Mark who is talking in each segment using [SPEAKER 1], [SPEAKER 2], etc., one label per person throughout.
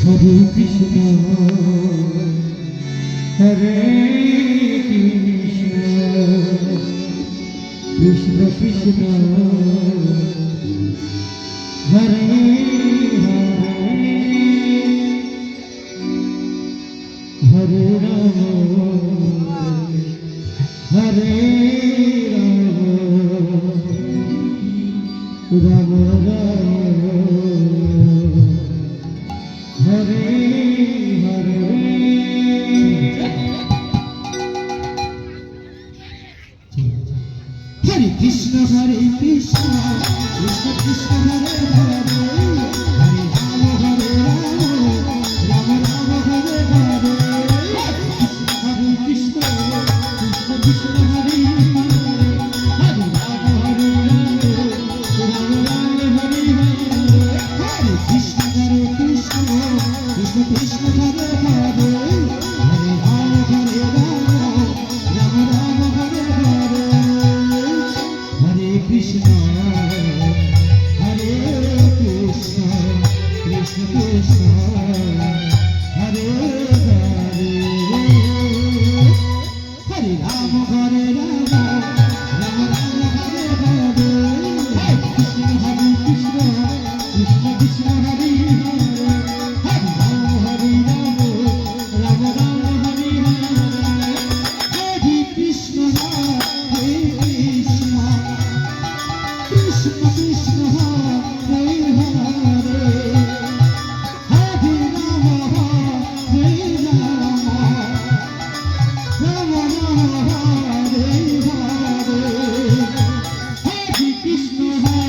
[SPEAKER 1] Hare Krishna, Hare Krishna, Krishna Krishna, Hare Hare, Hare Rama, Hare Rama, Rama Rama, Hare Hare. Hare Krishna, Hare Krishna, Krishna Krishna, Hare Hare, Hare Rama, Hare Rama, Rama Rama, Hare Hare. Hare Krishna, Krishna Krishna, Hare Hare, Hare Rama, Hare Rama, Rama Rama, Hare Hare. Hare Krishna, Hare Krishna, Krishna Krishna, Hare Hare, Hare Rama, Hare Rama, Rama Rama, Hare Hare. Hare Krishna, Hare Krishna, Krishna Krishna, Hare Hare, Hare Rama, Hare Rama, Rama Rama, Hare Hare. Hare Krishna, Hare Krishna, Krishna Krishna, Hare Hare, Hare Rama, Hare Rama, Rama Rama, Hare Hare. Hare Krishna, Hare Krishna, Krishna Krishna, Hare Hare, Hare Rama, Hare Rama, Rama Rama, Hare Hare. Hare Krishna, Hare Krishna, Krishna Krishna, Hare Hare, Hare Rama, Hare Rama, Rama Rama, Hare Hare. Hare Krishna, Hare Krishna,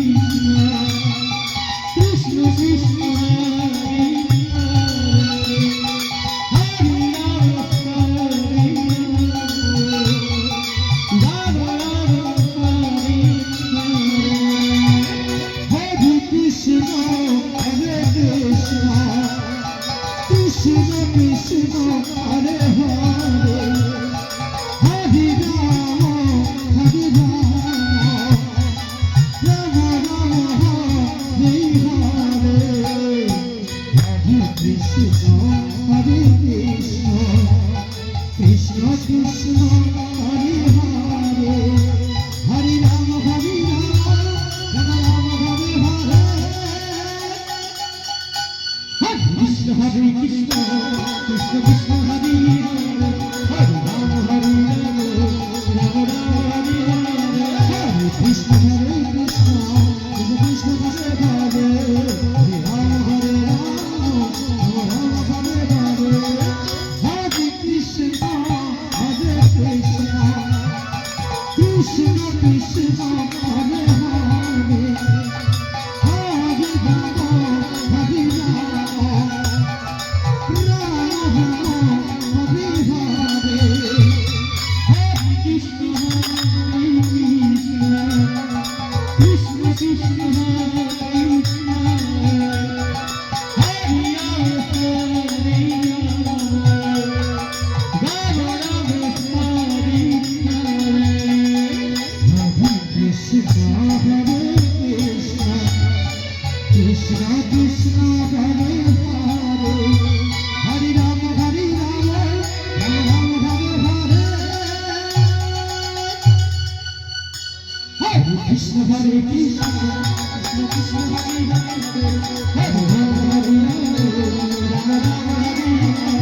[SPEAKER 1] Krishna Krishna, Hare Hare, Hare Rama, Hare Rama, Rama Rama, Hare Hare. Hare Krishna, Hare Krishna, Krishna Krishna, Hare Hare, Hare Rama, Hare Rama, Rama Rama, Hare Hare. Hare Krishna, Hare Krishna, Krishna Krishna, Hare Hare, Hare Rama, Hare Rama, Rama Rama, Hare Hare. Hare Krishna, Hare Krishna, Krishna Krishna, Hare Hare, Hare Rama, Hare Rama, Rama Rama, Hare Hare. Hare Krishna, Hare Krishna, Krishna Krishna, Hare Hare, Hare Rama, Hare Rama, Rama Rama, Hare Hare. Hare Krishna, Hare Krishna, Krishna Krishna, Hare Krishna, Hare Rama, Hare Rama, Rama Rama, Hare Hare. Hare Krishna, Hare Krishna, Krishna Krishna, Hare Hare, Hare Rama, Hare Rama, Rama Rama, Hare Hare. Hare Krishna, Hare Krishna, Krishna Krishna, Hare Hare, Hare Rama, Hare Rama, Rama Rama, Hare Hare.